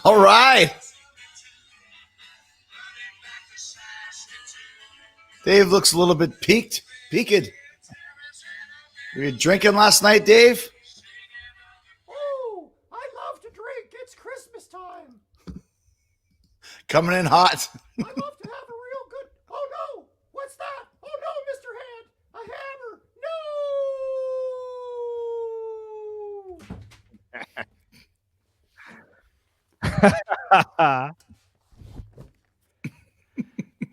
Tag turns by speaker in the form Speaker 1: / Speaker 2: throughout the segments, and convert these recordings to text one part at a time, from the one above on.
Speaker 1: All right. Dave looks a little bit peaked. Were you drinking last night, Dave?
Speaker 2: Oh, I love to drink. It's Christmas time.
Speaker 1: Coming in hot.
Speaker 2: I love to have a real good. Oh no! What's that? Oh no, Mr. Hand! A hammer!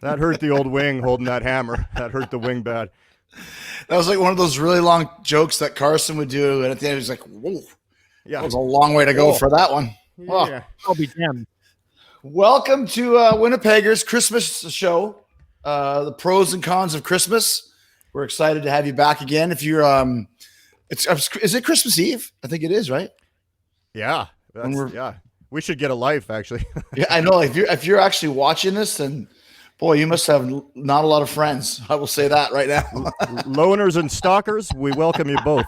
Speaker 3: That hurt the old wing holding that hammer. That hurt the wing bad.
Speaker 1: That was like one of those really long jokes that Carson would do, and at the end he was like, "Whoa,
Speaker 3: Yeah,
Speaker 1: that was a long way to go for that one."
Speaker 3: Yeah.
Speaker 2: I'll be damned.
Speaker 1: Welcome to Winnipeggers Christmas show, the pros and cons of Christmas. We're excited to have you back again. If you're, is it Christmas Eve? I think it is, right?
Speaker 3: Yeah. We should get a life, actually.
Speaker 1: Yeah, I know. If you're actually watching this, then boy, you must have not a lot of friends. I will say that right now.
Speaker 3: Loners and stalkers, we welcome you both.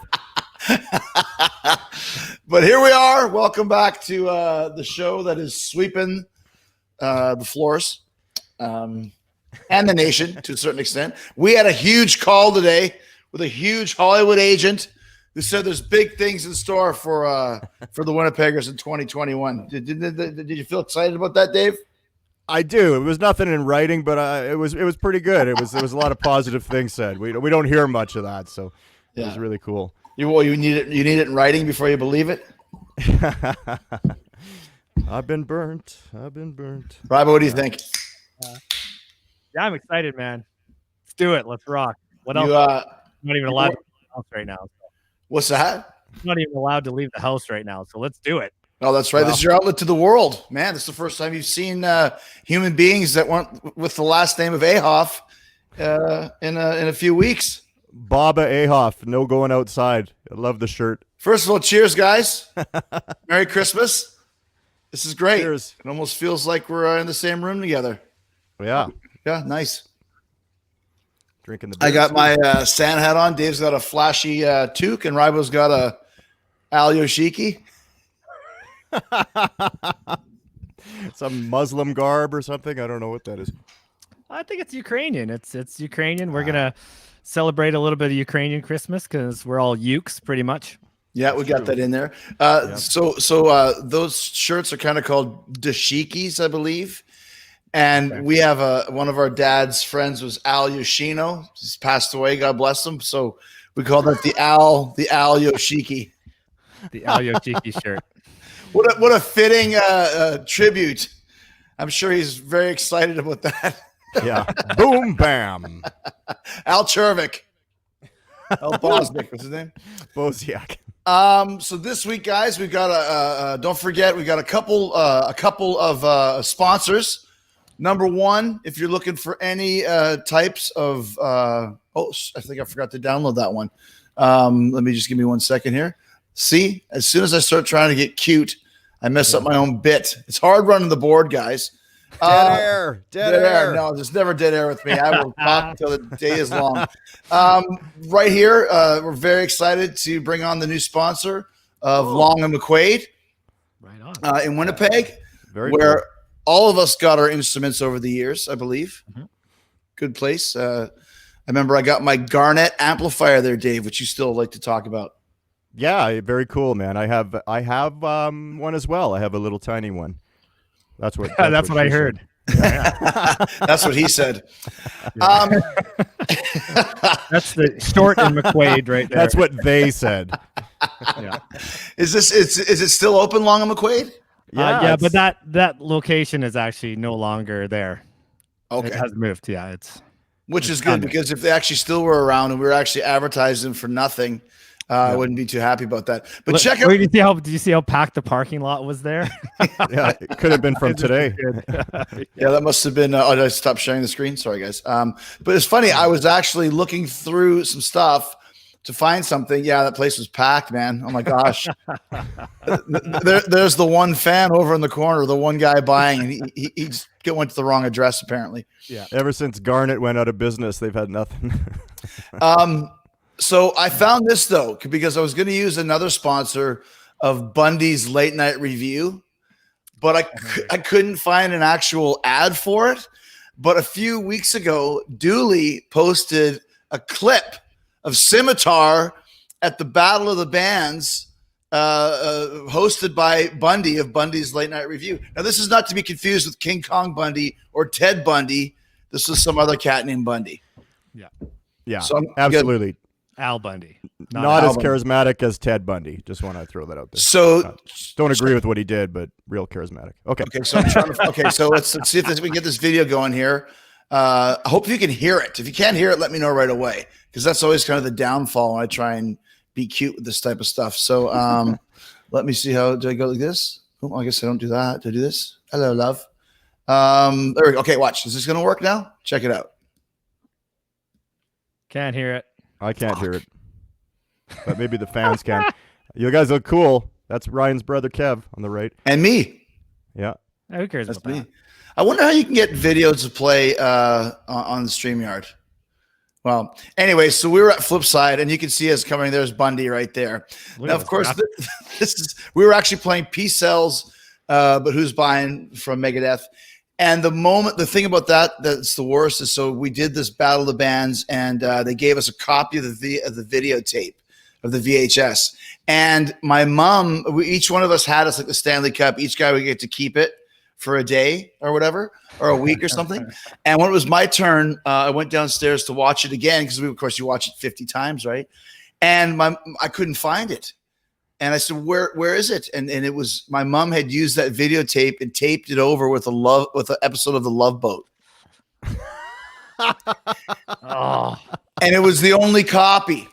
Speaker 1: But here we are. Welcome back to the show that is sweeping the floors and the nation to a certain extent. We had a huge call today with a huge Hollywood agent who said there's big things in store for the Winnipeggers in 2021. Did you feel excited about that, Dave?
Speaker 3: I do. It was nothing in writing, but it was pretty good. There was a lot of positive things said. We don't hear much of that, so it was really cool.
Speaker 1: You need it in writing before you believe it.
Speaker 3: I've been burnt.
Speaker 1: Rybo, what do you think?
Speaker 2: Yeah, I'm excited, man. Let's do it. Let's rock. What else? I'm not even allowed to leave the house right now.
Speaker 1: What's that?
Speaker 2: I'm not even allowed to leave the house right now, so let's do it.
Speaker 1: Oh, that's right. Wow. This is your outlet to the world, man. This is the first time you've seen human beings that weren't with the last name of Ahoff in a few weeks.
Speaker 3: Baba Ahoff, no going outside. I love the shirt.
Speaker 1: First of all, cheers, guys. Merry Christmas. This is great.
Speaker 3: Cheers.
Speaker 1: It almost feels like we're in the same room together.
Speaker 3: Yeah.
Speaker 1: Yeah, nice.
Speaker 3: Drinking the beer.
Speaker 1: I got my Santa hat on. Dave's got a flashy toque, and Rybo's got a Al Yoshiki.
Speaker 3: Some Muslim garb or something. I don't know what that is.
Speaker 2: I think it's Ukrainian. It's Ukrainian. We're gonna celebrate a little bit of Ukrainian Christmas because we're all Ukes pretty much.
Speaker 1: Yeah, we got that in there. So those shirts are kind of called dashikis, I believe. And we have one of our dad's friends was Al Yoshino. He's passed away. God bless him. So we call that the Al Yoshiki.
Speaker 2: The Al Yoshiki shirt.
Speaker 1: What a fitting tribute. I'm sure he's very excited about that.
Speaker 3: Yeah. Boom, bam.
Speaker 1: Al Chervik. Al Bosnick, what's his name?
Speaker 3: Bosiak.
Speaker 1: So this week, guys, we've got don't forget, we got a couple of sponsors. Number one, if you're looking for any types of I think I forgot to download that one. Let me just give me 1 second here. See, as soon as I start trying to get cute, I mess up my own bit. It's hard running the board, guys.
Speaker 3: Dead air.
Speaker 1: No, there's never dead air with me. I will talk until the day is long. Right here, we're very excited to bring on the new sponsor of Long and McQuade.
Speaker 2: Right on.
Speaker 1: In Winnipeg,
Speaker 3: Very
Speaker 1: where
Speaker 3: cool.
Speaker 1: all of us got our instruments over the years, I believe. Mm-hmm. Good place. I remember I got my Garnet amplifier there, Dave, which you still like to talk about.
Speaker 3: Yeah, very cool, man. I have one as well. I have a little tiny one. That's what
Speaker 2: I heard.
Speaker 1: Yeah. That's what he said.
Speaker 2: That's the short in McQuade right there.
Speaker 3: That's what they said.
Speaker 1: Yeah. Is it still open, Long and McQuade?
Speaker 2: Yeah, but that location is actually no longer there.
Speaker 1: Okay.
Speaker 2: It has moved. Yeah,
Speaker 1: which is good because if they actually still were around and we were actually advertising for nothing, I wouldn't be too happy about that. But check out.
Speaker 2: Did you see how packed the parking lot was there?
Speaker 3: Yeah, it could have been from today.
Speaker 1: Yeah, that must have been. I stopped sharing the screen. Sorry, guys. But it's funny. I was actually looking through some stuff to find something. Yeah, that place was packed, man. Oh my gosh. There's the one fan over in the corner, the one guy buying, and he just went to the wrong address apparently.
Speaker 3: Yeah. Ever since Garnet went out of business, they've had nothing.
Speaker 1: So I found this though, because I was going to use another sponsor of Bundy's Late Night Review. but I couldn't find an actual ad for it. But a few weeks ago, Dooley posted a clip of Scimitar at the Battle of the Bands, hosted by Bundy of Bundy's Late Night Review. Now, this is not to be confused with King Kong Bundy or Ted Bundy. This is some other cat named Bundy.
Speaker 3: Yeah,
Speaker 1: So
Speaker 3: absolutely.
Speaker 2: Al Bundy.
Speaker 3: Not
Speaker 1: Al
Speaker 3: as
Speaker 1: Bundy.
Speaker 3: charismatic as Ted Bundy. Just want to throw that out there.
Speaker 1: So
Speaker 3: Don't agree with what he did, but real charismatic. Okay.
Speaker 1: so I'm trying to, so let's see if we can get this video going here. I hope you can hear it. If you can't hear it, let me know right away, because that's always kind of the downfall when I try and be cute with this type of stuff. So let me see do I go like this? Oh, I guess I don't do that. Do I do this? Hello, love. There we go. Okay, watch. Is this going to work now? Check it out.
Speaker 2: Can't hear it.
Speaker 3: I can't hear it, but maybe the fans can. You guys look cool. That's Ryan's brother Kev on the right.
Speaker 1: And me.
Speaker 3: Yeah.
Speaker 2: Who cares
Speaker 1: That's
Speaker 2: about
Speaker 1: me.
Speaker 2: that?
Speaker 1: I wonder how you can get videos to play on the StreamYard. Well, anyway, so we were at Flipside, and you can see us coming. There's Bundy right there.
Speaker 2: Look
Speaker 1: Now,
Speaker 2: at
Speaker 1: of course, we were actually playing Peace Sells, but Who's Buying from Megadeth. And the thing about that's the worst is, so we did this Battle of the Bands, and they gave us a copy of the videotape of the VHS. And my mom, each one of us had us like the Stanley Cup. Each guy would get to keep it for a day or whatever, or a week or something. And when it was my turn, I went downstairs to watch it again, because of course you watch it 50 times, right? And I couldn't find it. And I said, where is it? And it was, my mom had used that videotape and taped it over with an episode of The Love Boat.
Speaker 2: Oh,
Speaker 1: And it was the only copy.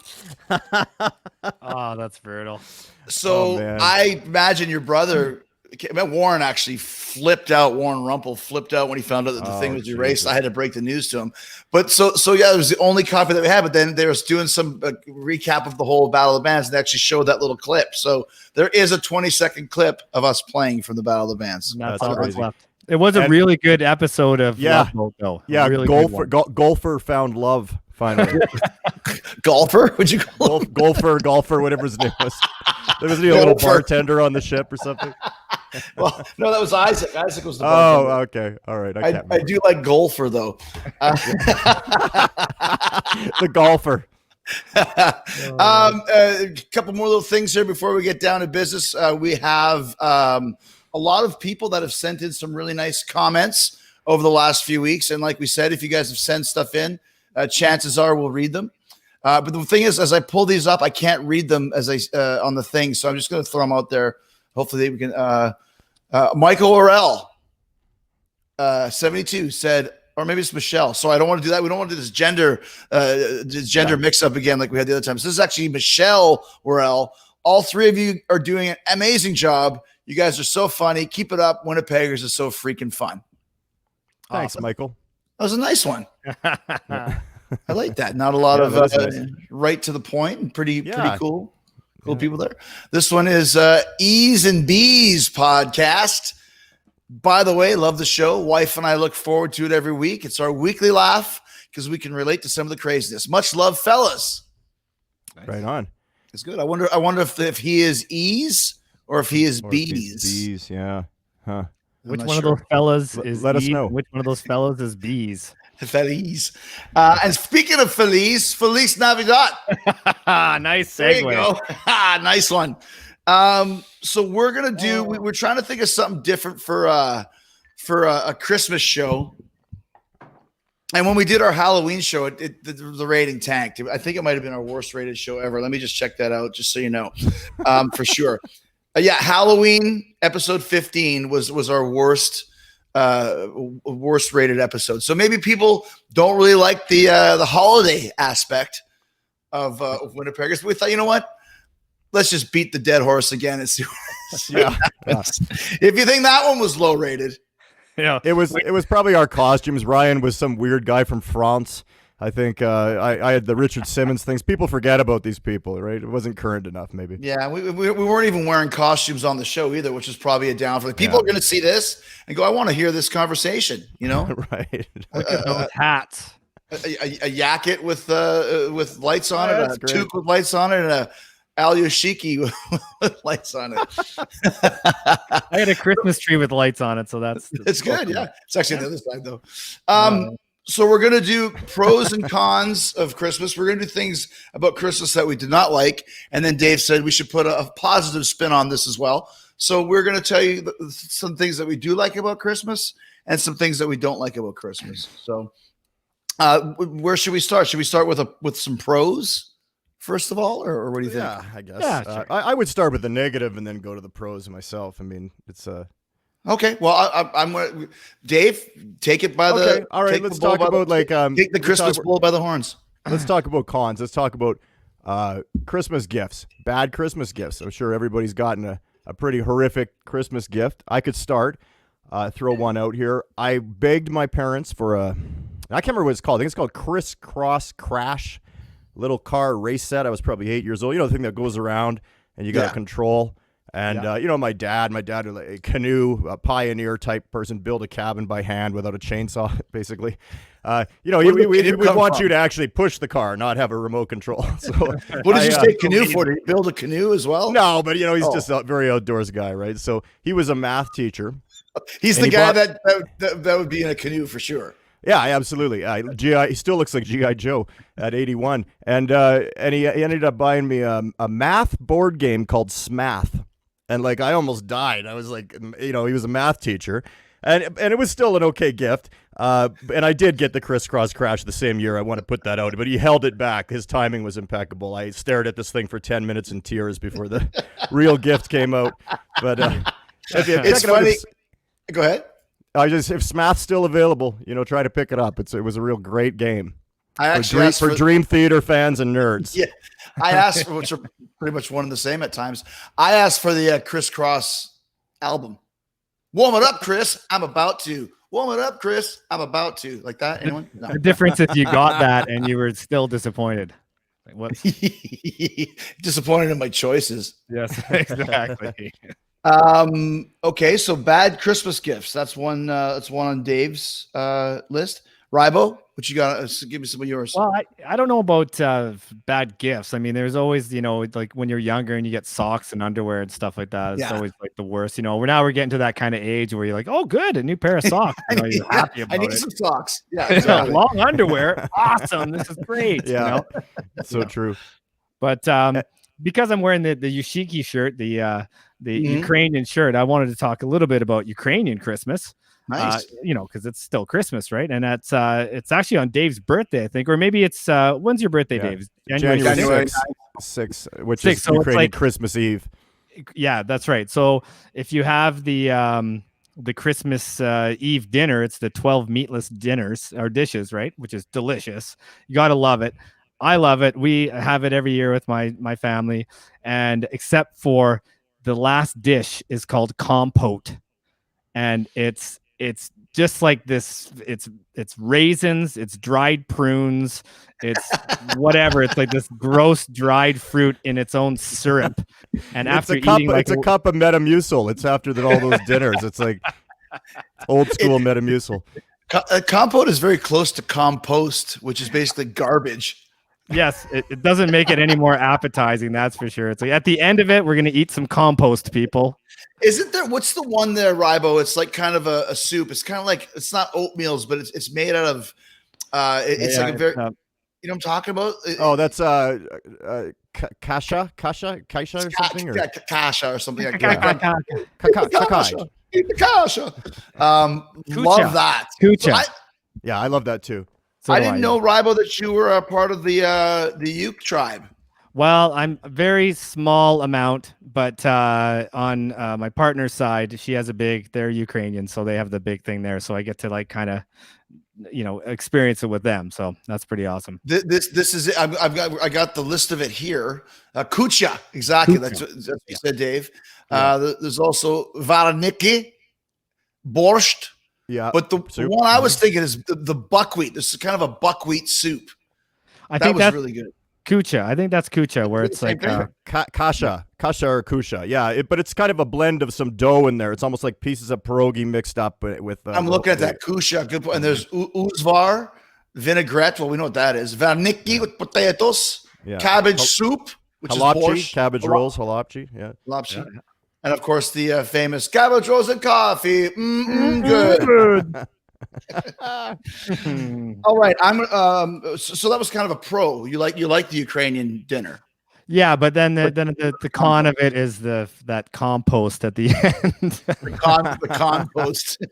Speaker 2: oh, that's brutal.
Speaker 1: So I imagine your brother, Warren actually flipped out. Warren Rumpel flipped out when he found out that the thing was erased. I had to break the news to him. But so yeah, it was the only copy that we had. But then they were doing some recap of the whole Battle of the Bands, and they actually showed that little clip. So there is a 20-second clip of us playing from the Battle of the Bands.
Speaker 2: That's
Speaker 3: That's
Speaker 2: all that's
Speaker 3: crazy.
Speaker 2: left. It was a really good episode of Love Boat, though.
Speaker 3: Yeah,
Speaker 2: really good one.
Speaker 3: golfer found love finally.
Speaker 1: Golfer? Would you call him?
Speaker 3: golfer, whatever his name was. There was a little bartender on the ship or something.
Speaker 1: Well, no, that was Isaac. Isaac was the bartender.
Speaker 3: Okay. All right.
Speaker 1: I do like golfer, though.
Speaker 3: The golfer.
Speaker 1: A couple more little things here before we get down to business. We have a lot of people that have sent in some really nice comments over the last few weeks. And like we said, if you guys have sent stuff in, chances are we'll read them. But the thing is, as I pull these up, I can't read them as on the thing. So I'm just going to throw them out there. Hopefully we can. Michael Orell, 72 said, or maybe it's Michelle. So I don't want to do that. We don't want to do this gender mix up again like we had the other time. So this is actually Michelle Orell. All three of you are doing an amazing job. You guys are so funny. Keep it up. Winnipeggers is so freaking fun.
Speaker 3: Thanks,
Speaker 2: Awesome.
Speaker 3: Michael.
Speaker 1: That was a nice one. I like that. Not a lot of right to the point, and pretty cool. Cool people there. This one is E's and B's podcast. By the way, love the show. Wife and I look forward to it every week. It's our weekly laugh because we can relate to some of the craziness. Much love, fellas.
Speaker 3: Right on.
Speaker 1: It's good. I wonder if he is E's or if he is B's.
Speaker 3: B's, yeah. Huh.
Speaker 2: Which one of those fellas is
Speaker 3: let us
Speaker 2: E's?
Speaker 3: know.
Speaker 2: Which one of those fellas is B's?
Speaker 1: Feliz. And speaking of Feliz Navidad.
Speaker 2: Nice
Speaker 1: There you
Speaker 2: segue.
Speaker 1: go. Nice one. So we're gonna do. We're trying to think of something different for a Christmas show. And when we did our Halloween show, the rating tanked. I think it might have been our worst rated show ever. Let me just check that out, just so you know, for sure. Halloween episode 15 was our worst rated episode. So maybe people don't really like the holiday aspect of Winnipeggers. But we thought, you know what? Let's just beat the dead horse again and see what happens. If you think that one was low rated.
Speaker 2: Yeah,
Speaker 3: It was probably our costumes. Ryan was some weird guy from France. I think I had the Richard Simmons things. People forget about these people, right? It wasn't current enough, maybe.
Speaker 1: Yeah, we weren't even wearing costumes on the show either, which is probably a downfall. People are going to see this and go, I want to hear this conversation, you know?
Speaker 3: Right.
Speaker 2: look at those hats.
Speaker 1: A jacket with lights on it, a
Speaker 3: that's great.
Speaker 1: toque with lights on it, and Al Yoshiki with lights on it.
Speaker 2: I had a Christmas tree with lights on it, so that's
Speaker 1: It's good. Yeah, it's actually on the other side though. So we're gonna do pros and cons of Christmas. We're gonna do things about Christmas that we did not like, and then Dave said we should put a positive spin on this as well. So we're gonna tell you some things that we do like about Christmas and some things that we don't like about Christmas. So, where should we start? Should we start with some pros first of all, or what do you think?
Speaker 3: Yeah, I guess.
Speaker 2: Yeah, sure.
Speaker 3: I would start with the negative and then go to the pros myself. I mean, it's
Speaker 1: Okay, well, I'm Dave. Take it by the.
Speaker 3: Okay, all right. Let's talk about
Speaker 1: take the Christmas bull by the horns.
Speaker 3: Let's talk about cons. Let's talk about Christmas gifts, bad Christmas gifts. I'm sure everybody's gotten a pretty horrific Christmas gift. I could start, throw one out here. I begged my parents for I can't remember what it's called. I think it's called Crisscross Crash, little car race set. I was probably 8 years old. You know, the thing that goes around and you got to control. And, my dad was like a canoe, a pioneer type person, build a cabin by hand without a chainsaw, basically. We want you to actually push the car, not have a remote control. So,
Speaker 1: what did you say canoe for? Did he build a canoe as well?
Speaker 3: No, but, he's just a very outdoors guy, right? So he was a math teacher.
Speaker 1: He's the guy that would be in a canoe for sure.
Speaker 3: Yeah, absolutely. He still looks like G.I. Joe at 81. And he ended up buying me a math board game called Smath. And I almost died. I was like, he was a math teacher, and it was still an okay gift. And I did get the Crisscross Crash the same year. I want to put that out, but he held it back. His timing was impeccable. I stared at this thing for 10 minutes in tears before the real gift came out. But
Speaker 1: it's funny. Go ahead.
Speaker 3: If Smath's still available, try to pick it up. It was a real great game.
Speaker 1: I actually asked
Speaker 3: for Dream Theater fans and nerds.
Speaker 1: Yeah, I asked, which are pretty much one and the same at times. I asked for the Crisscross album. Warm it up, Chris. I'm about to. Warm it up, Chris. I'm about to. Like that? Anyone? No.
Speaker 2: The difference if you got that and you were still disappointed. What?
Speaker 1: Disappointed in my choices.
Speaker 2: Yes, exactly.
Speaker 1: Okay, so bad Christmas gifts. That's one. That's one on Dave's list. Rybo, what you got? Give me some of yours.
Speaker 2: Well, I don't know about bad gifts. I mean, there's always, like when you're younger and you get socks and underwear and stuff like that. It's always like the worst. We're getting to that kind of age where you're like, oh, good, a new pair of socks. You're happy about
Speaker 1: I need
Speaker 2: it.
Speaker 1: some socks. Yeah, exactly.
Speaker 2: Long underwear. Awesome. This is great.
Speaker 3: Yeah, so true.
Speaker 2: But because I'm wearing the Yoshiki shirt, the Ukrainian shirt, I wanted to talk a little bit about Ukrainian Christmas.
Speaker 1: Nice.
Speaker 2: Because it's still Christmas, right? And that's it's actually on Dave's birthday, I think, or maybe it's when's your birthday, Dave?
Speaker 3: January 6th, which is Ukrainian Christmas Eve.
Speaker 2: Yeah, that's right. So if you have the Christmas Eve dinner, it's the 12 meatless dinners or dishes, right? Which is delicious. You gotta love it. I love it. We have it every year with my family, and except for the last dish is called Compote, and it's just like this. It's raisins, it's dried prunes, it's whatever. It's like this gross dried fruit in its own syrup. And after eating,
Speaker 3: it's a cup of Metamucil. It's after all those dinners. It's like old school Metamucil.
Speaker 1: Compote is very close to compost, which is basically garbage.
Speaker 2: Yes, it doesn't make it any more appetizing, that's for sure. It's like at the end of it, we're going to eat some compost, people.
Speaker 1: Isn't there, what's the one there, Rybo? It's like kind of a soup. It's kind of like, it's not oatmeals, but it's made out of, it's like a very, you know what I'm talking about?
Speaker 3: That's kasha or something?
Speaker 1: Kasha or something like that. Kasha. Love that.
Speaker 2: Kucha.
Speaker 3: Yeah, I love that too.
Speaker 2: So
Speaker 1: I didn't know, Rybo, that you were a part of the Ute tribe.
Speaker 2: Well, I'm a very small amount, but on my partner's side, she has they're Ukrainian, so they have the big thing there. So I get to kind of, experience it with them. So that's pretty awesome.
Speaker 1: This is it. I got the list of it here. Kucha, exactly.
Speaker 2: Kucha.
Speaker 1: That's what you said, Dave. There's also vareniki, borscht.
Speaker 3: Yeah,
Speaker 1: but the one I was thinking is the buckwheat. This is kind of a buckwheat soup.
Speaker 2: I think that's
Speaker 1: really good.
Speaker 2: Kucha. I think that's kucha, where it's like
Speaker 3: kasha or kusha. Yeah, but it's kind of a blend of some dough in there. It's almost like pieces of pierogi mixed up with.
Speaker 1: I'm looking at that kusha. Good, and there's uzvar, vinaigrette. Well, we know what that is. Vareniki with potatoes, cabbage soup, which is
Speaker 3: Halapchi,
Speaker 1: borscht.
Speaker 3: cabbage rolls, halapchi. Yeah.
Speaker 1: Halapchi. And of course, the famous cabbage rolls and coffee. Good. All right, so that was kind of a pro. You like the Ukrainian dinner.
Speaker 2: Yeah, but then the con of it is that compost at the end.
Speaker 1: the compost.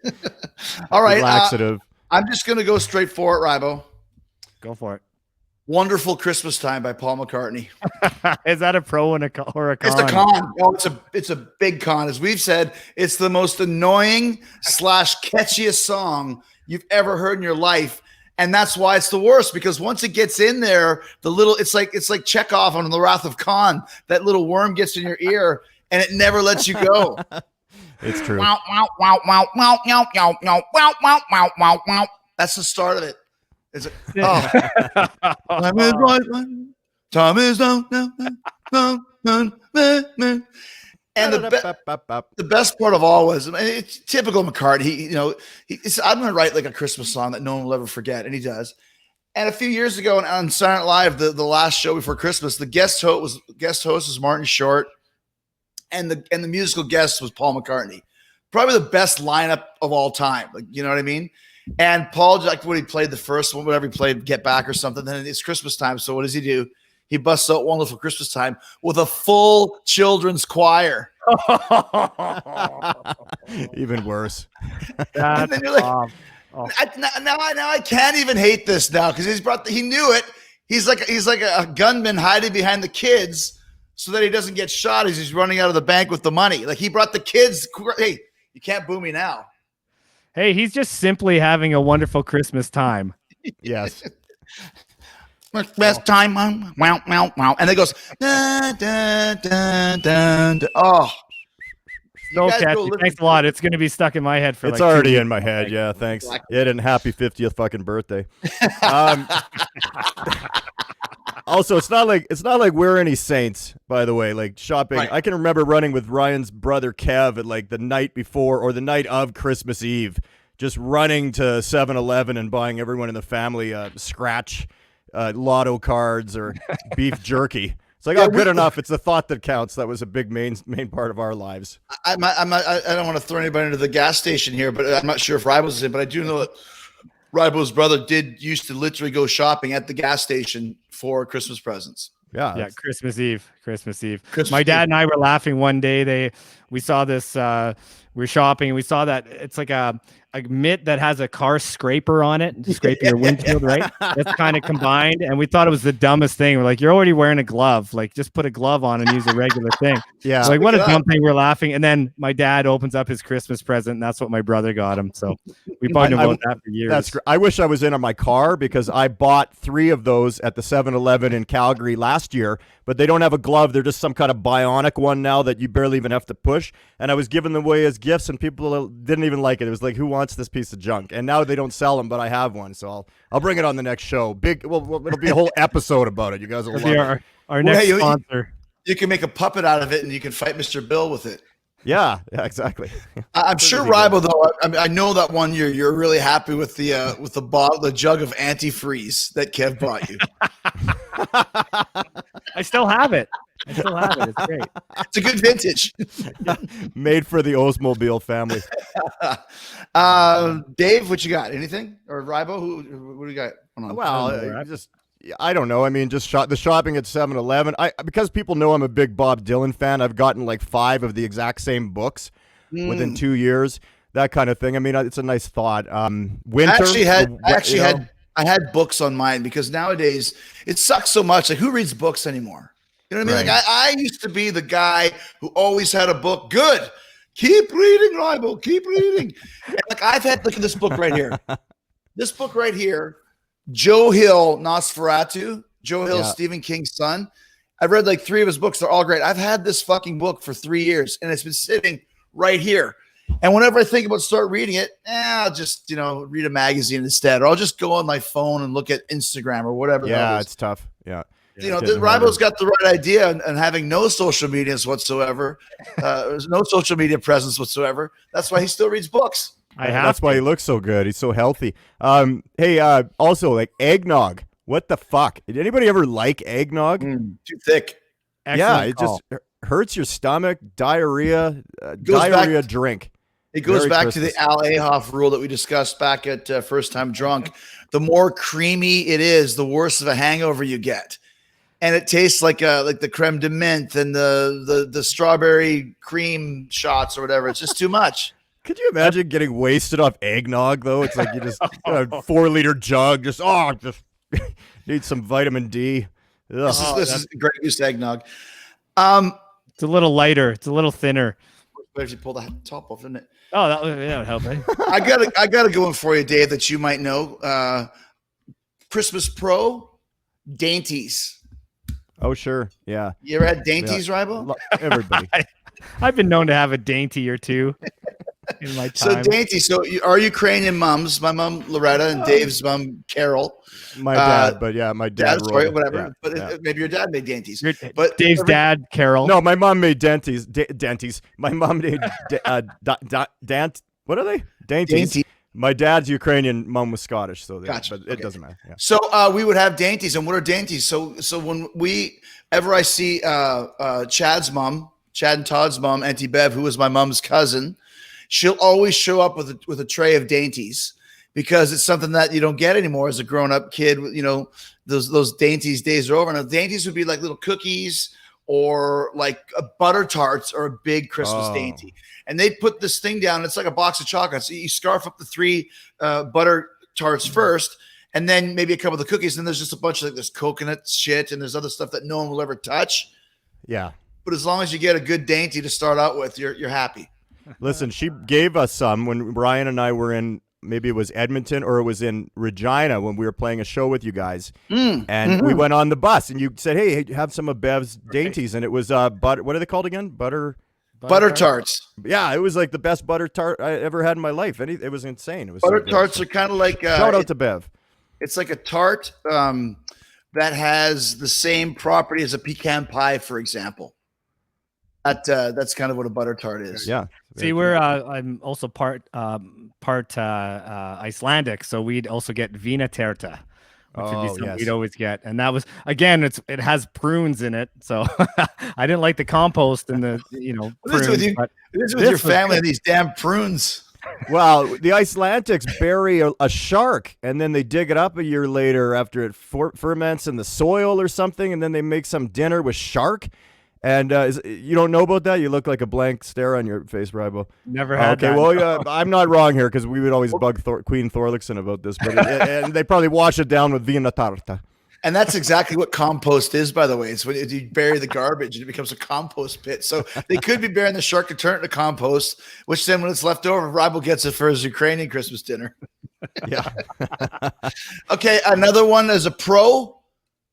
Speaker 1: All right,
Speaker 3: Laxative.
Speaker 1: I'm just gonna go straight for it, Rybo.
Speaker 2: Go for it.
Speaker 1: Wonderful Christmastime by Paul McCartney.
Speaker 2: Is that a pro or a con?
Speaker 1: It's a con. Oh, it's a big con. As we've said, it's the most annoying / catchiest song you've ever heard in your life. And that's why it's the worst, because once it gets in there, it's like Chekhov on The Wrath of Khan. That little worm gets in your ear and it never lets you go.
Speaker 3: It's true.
Speaker 1: That's the start of it. It's time is right. Time is down. And the best part of all was, it's typical McCartney. I'm going to write like a Christmas song that no one will ever forget, and he does. And a few years ago on Saturday Night Live, the last show before Christmas, the guest host was Martin Short, and the musical guest was Paul McCartney. Probably the best lineup of all time. Like, you know what I mean? And Paul, like when he played the first one, whatever he played, Get Back or something, then it's Christmas time. So what does he do? He busts out Wonderful Christmas Time with a full children's choir.
Speaker 3: Even worse.
Speaker 1: And then you're like, now I can't even hate this now because he knew it. He's like a gunman hiding behind the kids so that he doesn't get shot as he's running out of the bank with the money. Like he brought the kids. Hey, you can't boo me now.
Speaker 2: Hey, he's just simply having a wonderful Christmas time.
Speaker 3: Yes.
Speaker 1: Best time, wow, wow, wow, and it goes. Dun, dun, dun, dun, dun. Oh,
Speaker 2: So catchy. Thanks a lot. It's going to be stuck in my head for.
Speaker 3: It's already in my head. Yeah, thanks. Yeah, and happy 50th fucking birthday. Also, it's not like we're any saints, by the way. Like shopping, right. I can remember running with Ryan's brother Kev at like the night before or the night of Christmas Eve, just running to 7-Eleven and buying everyone in the family scratch lotto cards or beef jerky. It's like, good enough. It's the thought that counts. That was a big main part of our lives.
Speaker 1: I don't want to throw anybody into the gas station here, but I'm not sure if Rybo's in, but I do know that Rybo's brother used to literally go shopping at the gas station for Christmas presents.
Speaker 2: Yeah, Christmas Eve. My dad and I were laughing one day. We saw this. We were shopping and we saw that it's like a mitt that has a car scraper on it, scraping your windshield, right? That's kind of combined. And we thought it was the dumbest thing. We're like, you're already wearing a glove. Like, just put a glove on and use a regular thing. Yeah. So like, what a dumb thing. We're laughing. And then my dad opens up his Christmas present, and that's what my brother got him. So we talked about that for years.
Speaker 3: That's great. I wish I was in on my car because I bought 3 of those at the 7-Eleven in Calgary last year, but they don't have a glove. They're just some kind of bionic one now that you barely even have to push. And I was giving them away as gifts, and people didn't even like it. It was like, who wants this piece of junk? And now they don't sell them, but I have one, so I'll bring it on the next show. It'll be a whole episode about it. You guys will love it.
Speaker 2: Our next sponsor.
Speaker 1: You can make a puppet out of it, and you can fight Mr. Bill with it.
Speaker 3: Yeah, exactly.
Speaker 1: I'm sure Rybo, though. I know that one year you're really happy with the jug of antifreeze that Kev brought you.
Speaker 2: I still have it. It's great.
Speaker 1: It's a good vintage.
Speaker 3: Made for the Oldsmobile family.
Speaker 1: Dave, what you got? Anything? Or Rybo? What do you got?
Speaker 3: Well, I don't know. I mean, just the shopping at 7-Eleven. Because people know I'm a big Bob Dylan fan, I've gotten like 5 of the exact same books within 2 years. That kind of thing. I mean, it's a nice thought. Winter. I had books on mine because nowadays it sucks so much. Like, who reads books anymore? You know what I mean? Right. Like I used to be the guy who always had a book. Good. Keep reading, Rybo. Keep reading. Like I've had, look at this book right here. This book right here, Joe Hill, Nosferatu. Joe Hill, Stephen King's son. I've read like 3 of his books. They're all great. I've had this fucking book for 3 years, and it's been sitting right here. And whenever I think about start reading it, I'll just, read a magazine instead, or I'll just go on my phone and look at Instagram or whatever. Yeah, it's tough. Yeah.
Speaker 1: Rybo's got the right idea and having no social medias whatsoever. There's no social media presence whatsoever. That's why he still reads books.
Speaker 3: That's why he looks so good. He's so healthy. Hey, also like eggnog. What the fuck? Did anybody ever like eggnog?
Speaker 1: Too thick.
Speaker 2: Excellent
Speaker 3: it
Speaker 2: call.
Speaker 3: just hurts your stomach. Diarrhea,
Speaker 1: Goes
Speaker 3: diarrhea
Speaker 1: back-
Speaker 3: drink.
Speaker 1: It goes
Speaker 3: Merry
Speaker 1: back to
Speaker 3: Christmas.
Speaker 1: the Al Ahoff rule that we discussed back at First Time Drunk. The more creamy it is, the worse of a hangover you get. And it tastes like the creme de menthe and the strawberry cream shots or whatever. It's just too much.
Speaker 3: Could you imagine getting wasted off eggnog though? It's like you just a 4-liter jug. Just need some vitamin D. Ugh.
Speaker 1: This is great use eggnog.
Speaker 2: It's a little lighter. It's a little thinner.
Speaker 1: If you pull the top off, didn't it?
Speaker 2: Oh, that would help. Eh?
Speaker 1: I got a good one for you, Dave, that you might know. Christmas Pro dainties.
Speaker 3: Oh sure, yeah.
Speaker 1: You ever had dainties, Rybo?
Speaker 3: Everybody.
Speaker 2: I've been known to have a dainty or two in my
Speaker 1: So
Speaker 2: time.
Speaker 1: dainties. So our Ukrainian mums, my mom Loretta and Dave's mom Carol.
Speaker 3: My dad, but yeah, my dad.
Speaker 1: Sorry,
Speaker 3: rolled-
Speaker 1: whatever.
Speaker 3: yeah,
Speaker 1: But
Speaker 3: yeah.
Speaker 1: maybe your dad made dainties.
Speaker 2: But Dave's dad, Carol.
Speaker 3: No, my mom made denties. Denties. My mom made what are they? Dainties.
Speaker 1: Dainty.
Speaker 3: My dad's Ukrainian, mom was Scottish, so
Speaker 1: Gotcha.
Speaker 3: but it
Speaker 1: Okay.
Speaker 3: doesn't matter. Yeah.
Speaker 1: So we would have dainties, and what are dainties? So when I see Chad and Todd's mom, Auntie Bev, who was my mom's cousin, she'll always show up with a tray of dainties because it's something that you don't get anymore as a grown up kid. You know, those dainties days are over. Now dainties would be like little cookies or like a butter tarts or a big Christmas dainty. And they'd put this thing down. It's like a box of chocolates. So you scarf up the 3 butter tarts first, and then maybe a couple of the cookies. And there's just a bunch of like this coconut shit, and there's other stuff that no one will ever touch.
Speaker 3: Yeah.
Speaker 1: But as long as you get a good dainty to start out with, you're happy.
Speaker 3: Listen, she gave us some when Brian and I were in, maybe it was Edmonton or it was in Regina when we were playing a show with you guys. And we went on the bus and you said, hey, have some of Bev's dainties. And it was butter. What are they called again? Butter
Speaker 1: Tarts.
Speaker 3: Yeah, it was like the best butter tart I ever had in my life. It was insane. It was
Speaker 1: Butter
Speaker 3: so good.
Speaker 1: tarts are kind of like
Speaker 3: Shout out to Bev.
Speaker 1: it's like a tart that has the same property as a pecan pie, for example. That's kind of what a butter tart is.
Speaker 3: Yeah.
Speaker 2: See, I'm also part Icelandic, so we'd also get Vina Terta, which would be something we'd always get. And that was, again, it has prunes in it, so I didn't like the compost and the
Speaker 1: What is it with you?
Speaker 2: but
Speaker 1: What is it with
Speaker 2: this
Speaker 1: your
Speaker 2: was
Speaker 1: family
Speaker 2: good.
Speaker 1: and these damn prunes?
Speaker 3: Well, the Icelandics bury a shark and then they dig it up a year later after it ferments in the soil or something, and then they make some dinner with shark. And you don't know about that? You look like a blank stare on your face, Rybo.
Speaker 2: Never had
Speaker 3: Okay,
Speaker 2: that.
Speaker 3: well, yeah, I'm not wrong here because we would always bug Queen Thorlickson about this, but and they probably wash it down with Vina Tarta.
Speaker 1: And that's exactly what compost is, by the way. It's when you bury the garbage and it becomes a compost pit. So they could be burying the shark to turn it into compost, which then when it's left over, Rybo gets it for his Ukrainian Christmas dinner.
Speaker 3: Yeah.
Speaker 1: Okay, another one as a pro,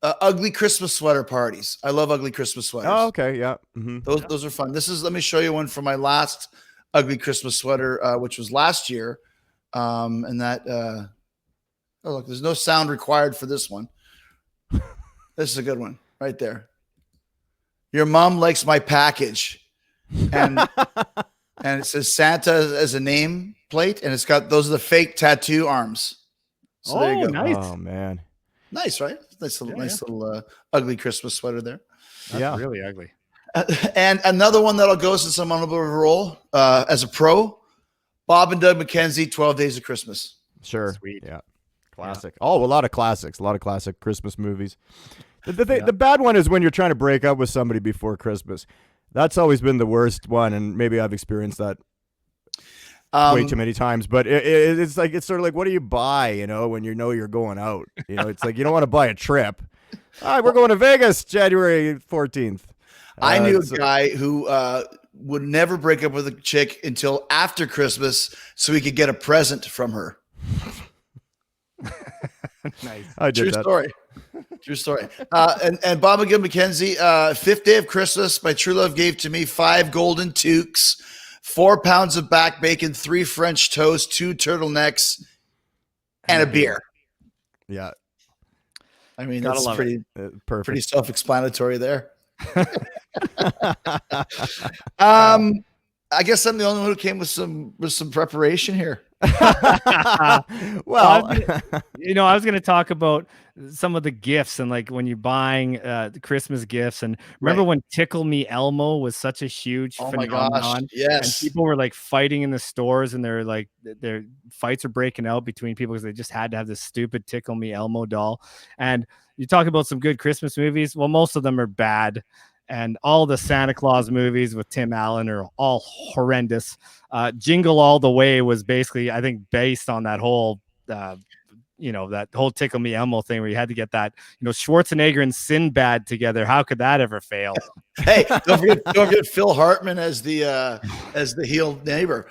Speaker 1: ugly Christmas sweater parties. I love ugly Christmas sweaters.
Speaker 3: Oh, okay, yeah. Mm-hmm.
Speaker 1: Those are fun. Let me show you one from my last ugly Christmas sweater, which was last year. And that, oh, look, there's no sound required for this one. This is a good one right there. Your mom likes my package. And and it says Santa as a name plate, and it's got those are the fake tattoo arms. So there you go.
Speaker 2: Nice.
Speaker 3: Oh man.
Speaker 1: Nice, right? Nice little ugly Christmas sweater there.
Speaker 2: That's really ugly.
Speaker 1: And another one that'll go since I'm on a bit of a roll as a pro, Bob and Doug McKenzie, 12 Days of Christmas.
Speaker 3: Sure.
Speaker 2: Sweet.
Speaker 3: Yeah. Classic. Oh, a lot of classics. A lot of classic Christmas movies. The bad one is when you're trying to break up with somebody before Christmas. That's always been the worst one, and maybe I've experienced that way too many times. But it's sort of like, what do you buy? When you're going out. It's like you don't want to buy a trip. All right, we're going to Vegas, January 14th.
Speaker 1: I knew a guy who would never break up with a chick until after Christmas, so he could get a present from her.
Speaker 2: Nice.
Speaker 3: I did
Speaker 1: True
Speaker 3: that.
Speaker 1: story. True story. And Bob and Gil McKenzie, fifth day of Christmas, my true love gave to me 5 golden toques, 4 pounds of back bacon, 3 French toast, 2 turtlenecks, and a beer.
Speaker 3: Yeah.
Speaker 1: I mean,
Speaker 2: Gotta
Speaker 1: that's
Speaker 2: love
Speaker 1: pretty
Speaker 3: Perfect.
Speaker 1: self-explanatory there. I guess I'm the only one who came with some preparation here.
Speaker 3: Well,
Speaker 2: I was going to talk about some of the gifts and like when you're buying the Christmas gifts. And remember when Tickle Me Elmo was such a huge phenomenon?
Speaker 1: My gosh,
Speaker 2: And
Speaker 1: yes.
Speaker 2: people were like fighting in the stores, and they're like their fights are breaking out between people because they just had to have this stupid Tickle Me Elmo doll. And you talk about some good Christmas movies. Well, most of them are bad. And all the Santa Claus movies with Tim Allen are all horrendous. Jingle All the Way was basically, I think, based on that whole, that whole Tickle Me Elmo thing where you had to get that, Schwarzenegger and Sinbad together. How could that ever fail?
Speaker 1: Hey, don't forget Phil Hartman as the healed neighbor.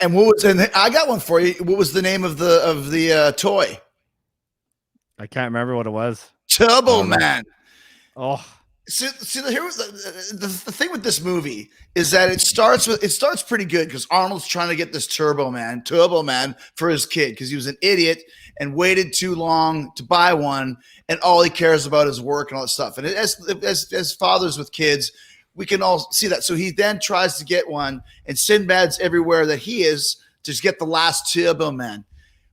Speaker 1: And what was? And I got one for you. What was the name of the toy?
Speaker 2: I can't remember what it was.
Speaker 1: Turbo Man.
Speaker 2: Oh.
Speaker 1: See, here was the thing with this movie is that it starts pretty good because Arnold's trying to get this Turbo Man for his kid because he was an idiot and waited too long to buy one, and all he cares about is work and all that stuff. And as fathers with kids, we can all see that. So he then tries to get one, and Sinbad's everywhere that he is to get the last Turbo Man.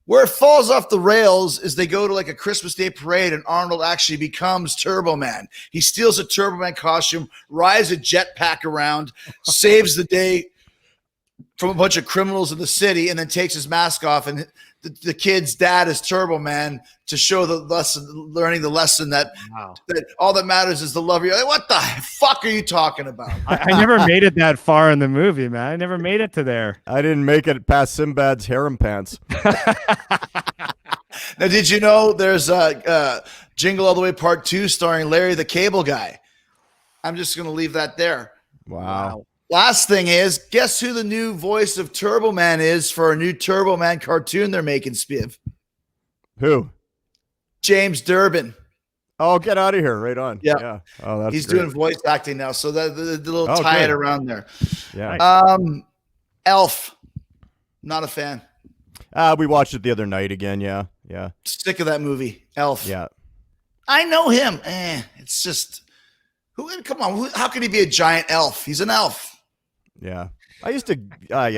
Speaker 1: Where it falls off the rails is they go to like a Christmas Day parade, and Arnold actually becomes Turbo Man. He steals a Turbo Man costume, rides a jetpack around, saves the day from a bunch of criminals in the city, and then takes his mask off. And the kid's dad is Turbo Man to show learning the lesson that all that matters is the love. You're like, what the fuck are you talking about?
Speaker 2: I never made it that far in the movie, man. I never made it to there.
Speaker 3: I didn't make it past Sinbad's harem pants.
Speaker 1: Now, did you know there's Jingle All the Way Part 2 starring Larry the Cable Guy? I'm just going to leave that there.
Speaker 3: Wow.
Speaker 1: Last thing is, guess who the new voice of Turbo Man is for a new Turbo Man cartoon they're making, Spiv?
Speaker 3: Who?
Speaker 1: James Durbin.
Speaker 3: Oh, get out of here. Right on.
Speaker 1: Yeah.
Speaker 3: Oh, that's
Speaker 1: He's
Speaker 3: great.
Speaker 1: doing voice acting now, so the little tie it around there.
Speaker 3: Yeah.
Speaker 1: Elf. Not a fan.
Speaker 3: We watched it the other night again. Yeah.
Speaker 1: Sick of that movie, Elf.
Speaker 3: Yeah.
Speaker 1: I know him. It's just... Come on, how can he be a giant elf? He's an elf. Yeah.
Speaker 3: I used to, I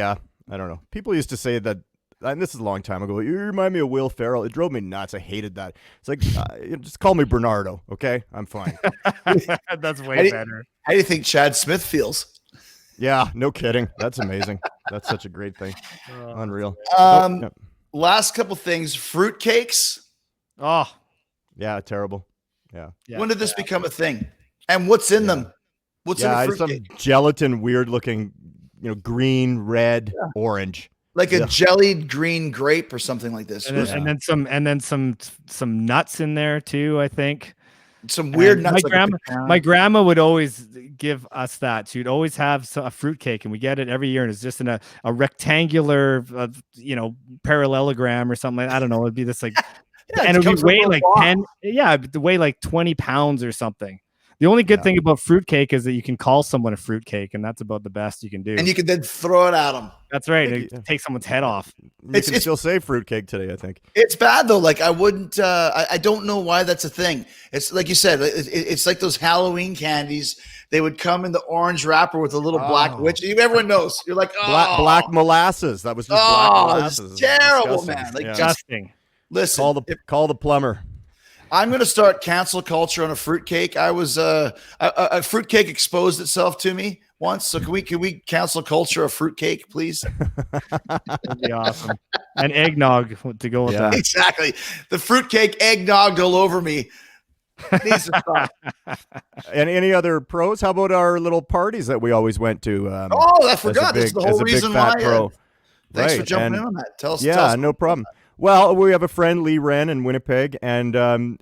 Speaker 3: don't know. People used to say that, and this is a long time ago, you remind me of Will Ferrell. It drove me nuts. I hated that. It's like, just call me Bernardo, okay? I'm fine.
Speaker 2: That's way better.
Speaker 1: How do you think Chad Smith feels?
Speaker 3: Yeah, no kidding. That's amazing. That's such a great thing. Unreal.
Speaker 1: Last couple things. Fruitcakes.
Speaker 2: Oh.
Speaker 3: Yeah, terrible. Yeah.
Speaker 1: When did this become a thing? And what's in them? What's in a fruitcake?
Speaker 3: Some gelatin, weird-looking, green, red, orange,
Speaker 1: like a jellied green grape or something like this.
Speaker 2: And then some nuts in there too. I think
Speaker 1: some weird nuts.
Speaker 2: My grandma would always give us that. She'd always have a fruitcake, and we get it every year, and it's just in a rectangular, parallelogram or something. I don't know. It'd be this like, and it would weigh like 10. Yeah, it'd weigh like 20 pounds or something. The only good thing about fruitcake is that you can call someone a fruitcake, and that's about the best you can do.
Speaker 1: And you can then throw it at them.
Speaker 2: That's right. Take someone's head off.
Speaker 3: You can still say fruitcake today, I think.
Speaker 1: It's bad, though. Like, I wouldn't I don't know why that's a thing. It's like you said, it's like those Halloween candies. They would come in the orange wrapper with a little black witch. Everyone knows. You're like,
Speaker 3: black molasses. That was just black molasses.
Speaker 1: It's terrible, man. Like,
Speaker 2: disgusting.
Speaker 1: Listen.
Speaker 3: Call the plumber.
Speaker 1: I'm going to start cancel culture on a fruitcake. I was a fruitcake exposed itself to me once. So can we cancel culture of fruitcake, please?
Speaker 2: That'd be awesome. And eggnog to go with that.
Speaker 1: Exactly. The fruitcake eggnog all over me. These are fun.
Speaker 3: And any other pros? How about our little parties that we always went to?
Speaker 1: I forgot. That's the whole reason why. Thanks for jumping in on that. Tell us.
Speaker 3: No problem. Well, we have a friend, Lee Wren, in Winnipeg, and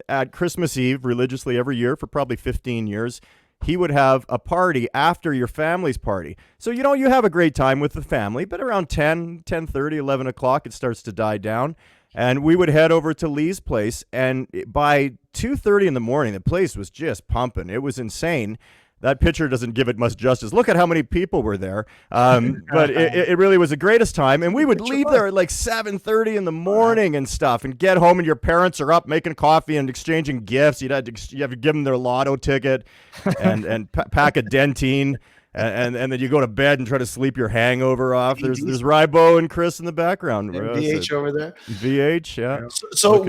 Speaker 3: at Christmas Eve, religiously every year for probably 15 years, he would have a party after your family's party. So, you have a great time with the family, but around 10, 10:30, 11 o'clock, it starts to die down. And we would head over to Lee's place, and by 2:30 in the morning, the place was just pumping. It was insane. That picture doesn't give it much justice. Look at how many people were there. But it really was the greatest time. And we would leave there at like 7:30 in the morning and stuff and get home, and your parents are up making coffee and exchanging gifts. You have to give them their lotto ticket and pack a dentine. and then you go to bed and try to sleep your hangover off. There's Rybo and Chris in the background.
Speaker 1: And VH over there.
Speaker 3: VH, yeah.
Speaker 1: So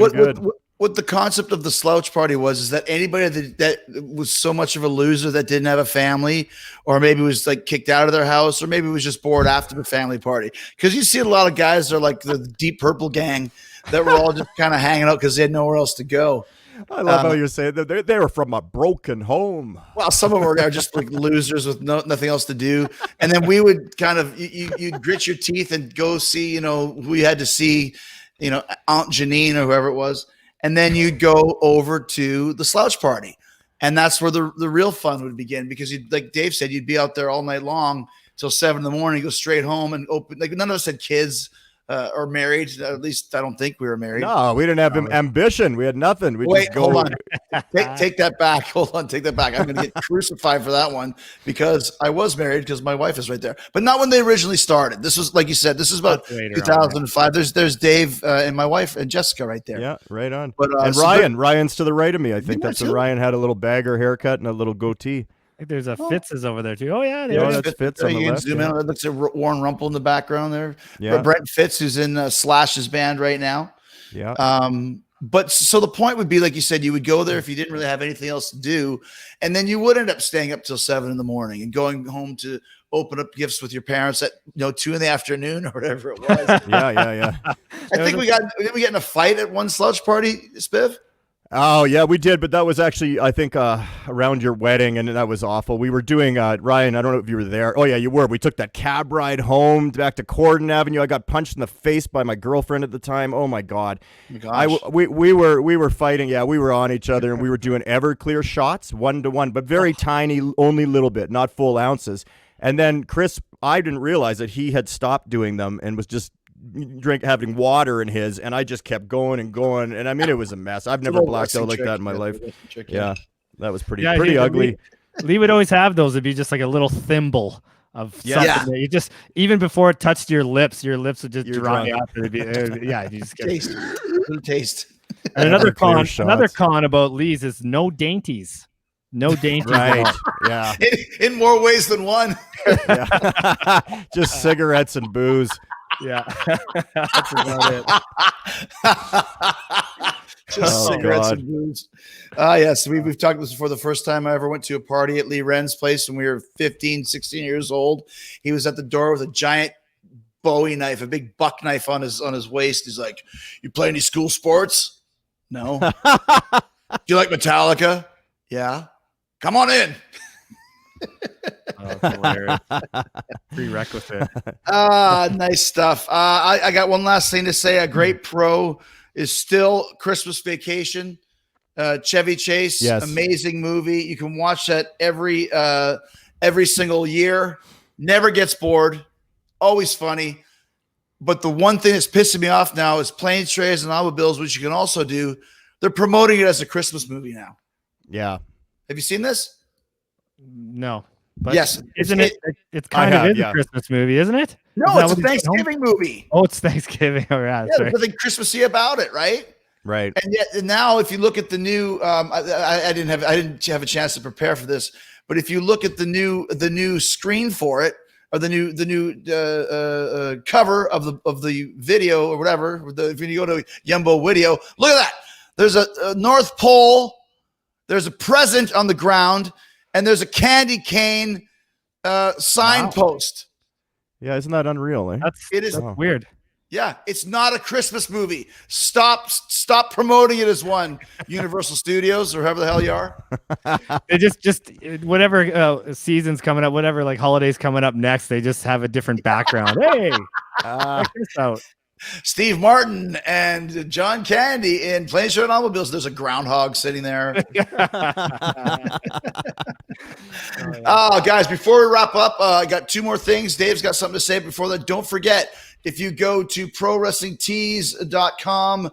Speaker 1: what the concept of the slouch party is that anybody that was so much of a loser that didn't have a family, or maybe was like kicked out of their house, or maybe was just bored after the family party. Because you see a lot of guys that are like the Deep Purple gang that were all just kind of hanging out because they had nowhere else to go.
Speaker 3: I love how you're saying that they were from a broken home.
Speaker 1: Well, some of them are just like losers with nothing else to do. And then we would kind of, you'd grit your teeth and go see, who you had to see, Aunt Janine or whoever it was. And then you'd go over to the slouch party. And that's where the real fun would begin, because like Dave said, you'd be out there all night long till 7 a.m, go straight home and open. Like none of us had kids or married. At least I don't think we were married.
Speaker 3: No, we didn't have ambition. We had nothing. We
Speaker 1: Wait,
Speaker 3: just go.
Speaker 1: Hold on. Take that back. Hold on. Take that back. I'm going to get crucified for that one, because I was married, because my wife is right there. But not when they originally started. This was, like you said, this is about 2005. There's Dave and my wife and Jessica right there.
Speaker 3: Yeah, right on.
Speaker 1: But,
Speaker 3: and Ryan's to the right of me. I think that's when Ryan had a little bagger haircut and a Little goatee.
Speaker 2: I think there's a Fitz's over there too. Oh yeah,
Speaker 3: that's Fitz on the left.
Speaker 1: Zoom in. It looks at Warren Rumpel in the background there.
Speaker 3: Yeah,
Speaker 1: Brent Fitz, who's in Slash's band right now.
Speaker 3: Yeah.
Speaker 1: But so the point would be, like you said, you would go there if you didn't really have anything else to do, and then you would end up staying up till 7 a.m. and going home to open up gifts with your parents at 2 p.m. or whatever it was.
Speaker 3: Yeah.
Speaker 1: I think we get in a fight at one slouch party, Spiv.
Speaker 3: Oh, yeah, we did. But that was actually, I think, around your wedding, and that was awful. We were doing, Ryan, I don't know if you were there. Oh, yeah, you were. We took that cab ride home back to Corden Avenue. I got punched in the face by my girlfriend at the time. Oh, my God. We were fighting. Yeah, we were on each other, and we were doing Everclear shots, 1-to-1, but very tiny, only little bit, not full ounces. And then Chris, I didn't realize that he had stopped doing them and was just having water in his, and I just kept going and going, and I mean, it was a mess. I've never blacked out like that in my life. Yeah, that was pretty ugly.
Speaker 2: Lee would always have those. It'd be just like a little thimble of something that you just, even before it touched your lips would just dry up. It'd be, you just get
Speaker 1: taste.
Speaker 2: And another con about Lee's is no dainties. No dainties.
Speaker 3: Right. Yeah.
Speaker 1: In more ways than one.
Speaker 3: Just cigarettes and booze.
Speaker 2: Yeah, that's about it.
Speaker 1: Just cigarettes and booze. Yes, we've talked this before. The first time I ever went to a party at Lee Wren's place when we were 15, 16 years old, he was at the door with a giant Bowie knife, a big buck knife on his waist. He's like, "You play any school sports?" "No." "Do you like Metallica?" "Yeah." "Come on in."
Speaker 2: Oh, that's hilarious. Prerequisite.
Speaker 1: Nice stuff. I got one last thing to say. A great pro is still Christmas Vacation. Chevy Chase,
Speaker 3: yes.
Speaker 1: Amazing movie. You can watch that every single year. Never gets bored. Always funny. But the one thing that's pissing me off now is Planes, Trains, and Automobiles, which you can also do. They're promoting it as a Christmas movie now.
Speaker 3: Yeah.
Speaker 1: Have you seen this?
Speaker 2: No. But
Speaker 1: yes.
Speaker 2: Isn't it? It's kind of a Christmas movie, isn't it?
Speaker 1: No, it's a Thanksgiving movie.
Speaker 2: Oh, it's Thanksgiving. All right.
Speaker 1: Yeah, there's nothing Christmassy about it, right?
Speaker 3: Right.
Speaker 1: And yet, and now, if you look at the new, I didn't have a chance to prepare for this, but if you look at the new screen for it, or the new cover of the video or whatever, if you go to Yumbo Video, look at that. There's a North Pole. There's a present on the ground. And there's a candy cane signpost.
Speaker 3: Yeah, isn't that unreal? Eh?
Speaker 1: It is
Speaker 2: weird.
Speaker 1: Yeah, it's not a Christmas movie. Stop promoting it as one. Universal Studios or whoever the hell you are.
Speaker 2: They just whatever season's coming up, whatever like holidays coming up next, they just have a different background. Hey, check this out.
Speaker 1: Steve Martin and John Candy in Planes, Trains, and Automobiles. There's a groundhog sitting there. Guys, before we wrap up, I got two more things. Dave's got something to say before that. Don't forget, if you go to prowrestlingtees.com,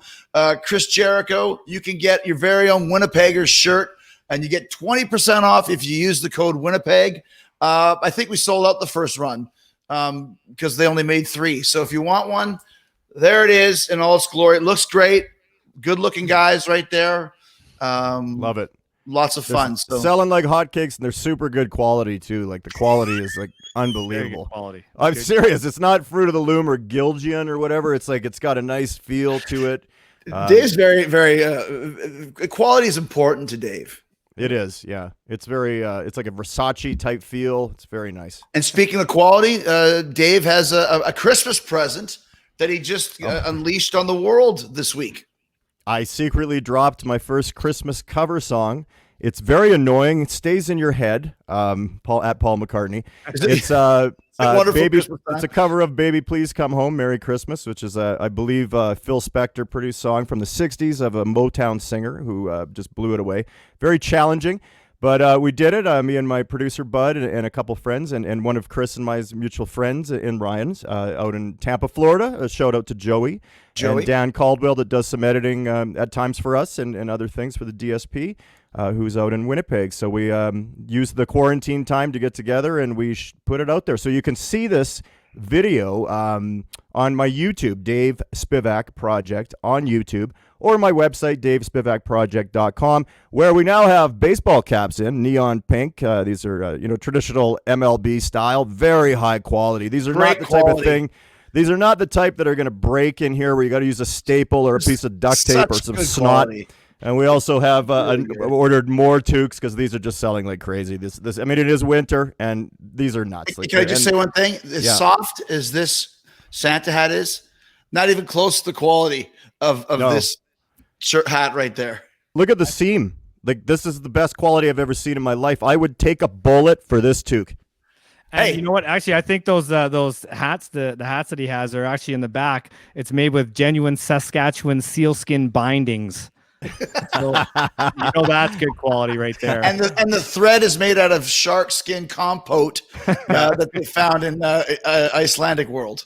Speaker 1: Chris Jericho, you can get your very own Winnipeggers shirt, and you get 20% off if you use the code Winnipeg. I think we sold out the first run because they only made 3. So if you want one, there it is in all its glory. It looks great. Good looking guys right there.
Speaker 3: Love it.
Speaker 1: lots of fun. So
Speaker 3: Selling like hotcakes, and they're super good quality too. Like the quality is like
Speaker 2: Very good
Speaker 3: unbelievable.
Speaker 2: quality.
Speaker 3: I'm
Speaker 2: Good.
Speaker 3: serious. It's not Fruit of the Loom or Gilgian or whatever. It's like it's got a nice feel to it.
Speaker 1: Dave's very, very quality is important to Dave.
Speaker 3: It is, yeah. It's very. It's like a Versace type feel. It's very nice.
Speaker 1: And speaking of quality, Dave has a Christmas present that he just unleashed on the world this week.
Speaker 3: I secretly dropped my first Christmas cover song. It's very annoying. It stays in your head. Paul McCartney. It's Baby. It's a cover of "Baby Please Come Home, Merry Christmas," which is I believe Phil Spector produced song from the '60s of a Motown singer who just blew it away. Very challenging, but we did it. Me and my producer Bud and a couple friends and one of Chris and my mutual friends in Ryan's out in Tampa, Florida. A shout out to Joey. And Dan Caldwell that does some editing at times for us and other things for the DSP. Who's out in Winnipeg. So we used the quarantine time to get together and we put it out there. So you can see this video on my YouTube, Dave Spivak Project on YouTube, or my website, davespivakproject.com, where we now have baseball caps in, neon pink. These are, traditional MLB style, very high quality. These are not the type of thing. These are not the type that are going to break in here where you got to use a staple or a piece of duct tape or some snot. Quality. And we also have ordered more toques because these are just selling like crazy. This, I mean, it is winter, and these are nuts.
Speaker 1: Can I just say one thing? As soft as this Santa hat is, not even close to the quality of this shirt hat right there.
Speaker 3: Look at the seam. Like, this is the best quality I've ever seen in my life. I would take a bullet for this toque.
Speaker 2: And you know what? Actually, I think those hats, the hats that he has, are actually in the back. It's made with genuine Saskatchewan sealskin bindings. So, that's good quality right there.
Speaker 1: And the thread is made out of shark skin compote that they found in Icelandic world.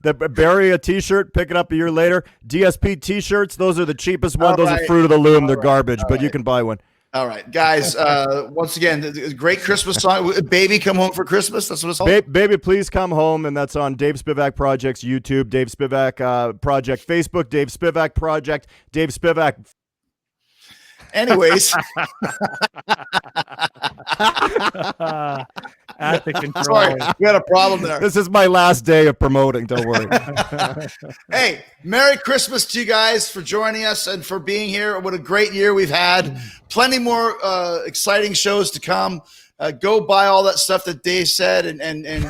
Speaker 3: Bury a t-shirt, pick it up a year later. DSP t-shirts, those are the cheapest ones. Those are Fruit of the Loom. They're garbage, but you can buy one.
Speaker 1: All right, guys. Once again, great Christmas song. Baby, come home for Christmas. That's what it's called.
Speaker 3: Baby, please come home, and that's on Dave Spivak Project's YouTube, Dave Spivak Project Facebook, Dave Spivak Project, Dave Spivak.
Speaker 1: Anyways,
Speaker 2: at the control.
Speaker 1: Sorry, we had a problem there.
Speaker 3: This is my last day of promoting. Don't worry.
Speaker 1: Hey, Merry Christmas to you guys for joining us and for being here. What a great year we've had. Plenty more exciting shows to come. Go buy all that stuff that Dave said, and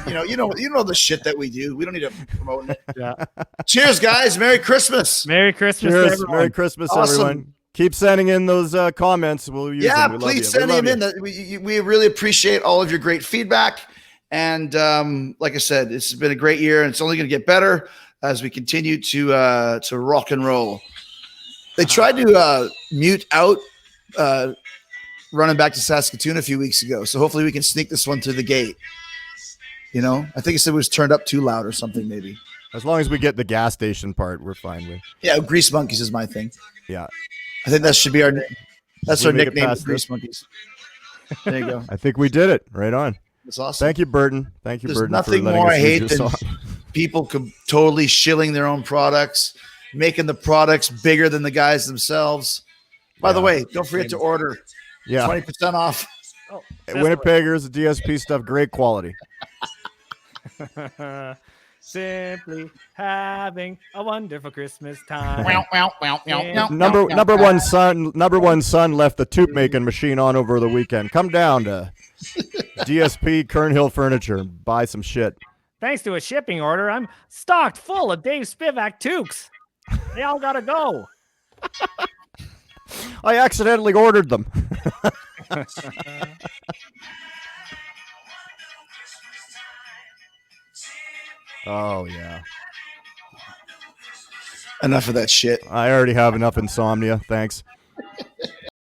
Speaker 1: you know the shit that we do. We don't need to promote it. Yeah. Cheers, guys. Merry Christmas.
Speaker 2: Merry Christmas.
Speaker 3: Cheers.
Speaker 2: Everyone.
Speaker 3: Merry Christmas, everyone. Keep sending in those comments. We'll use them. We
Speaker 1: please send them in. We really appreciate all of your great feedback. And like I said, it's been a great year, and it's only going to get better as we continue to rock and roll. They tried to mute out running back to Saskatoon a few weeks ago, so hopefully we can sneak this one through the gate. I think it said it was turned up too loud or something, maybe.
Speaker 3: As long as we get the gas station part, we're fine with.
Speaker 1: Yeah, Grease Monkeys is my thing.
Speaker 3: Yeah.
Speaker 1: I think that should be our nickname, Grease Monkeys. There you go.
Speaker 3: I think we did it. Right on.
Speaker 1: That's awesome.
Speaker 3: Thank you, Burton. Thank you,
Speaker 1: There's
Speaker 3: Burton.
Speaker 1: nothing
Speaker 3: for letting
Speaker 1: more
Speaker 3: us
Speaker 1: I
Speaker 3: use
Speaker 1: hate
Speaker 3: your
Speaker 1: than
Speaker 3: song.
Speaker 1: people totally shilling their own products, making the products bigger than the guys themselves. By the way, don't forget to order. 20% off.
Speaker 2: Oh,
Speaker 3: Winnipeggers, DSP stuff, great quality.
Speaker 2: Simply having a wonderful Christmas time.
Speaker 3: Number one son left the tube making machine on over the weekend. Come down to DSP Kernhill Furniture and buy some shit.
Speaker 2: Thanks to a shipping order, I'm stocked full of Dave Spivak toques. They all gotta go.
Speaker 3: I accidentally ordered them. Oh, yeah.
Speaker 1: Enough of that shit.
Speaker 3: I already have enough insomnia. Thanks.